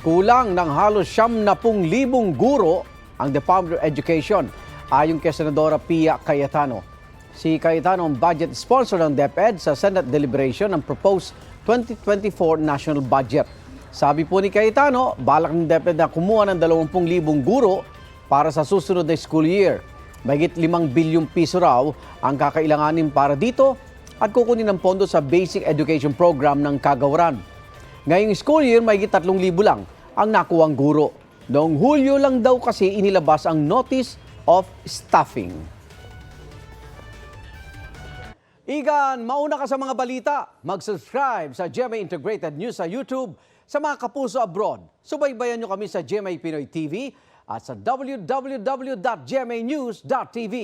Kulang ng halos 70,000 guro ang Department of Education ayon kay Senadora Pia Cayetano. Si Cayetano ang budget sponsor ng DepEd sa Senate deliberation ng proposed 2024 national budget. Sabi po ni Cayetano, balak ng DepEd na kumuha ng 20,000 guro para sa susunod na school year. Mahigit 5 bilyong piso raw ang kakailanganin para dito at kukunin ng pondo sa basic education program ng kagawaran. Ngayong school year, mahigit 3,000 lang ang nakuwang guro. Noong Hulyo lang daw kasi inilabas ang Notice of Staffing. Igan, mauna ka sa mga balita. Mag-subscribe sa GMA Integrated News sa YouTube. Sa mga kapuso abroad, subaybayan nyo kami sa GMA Pinoy TV at sa www.gmanews.tv.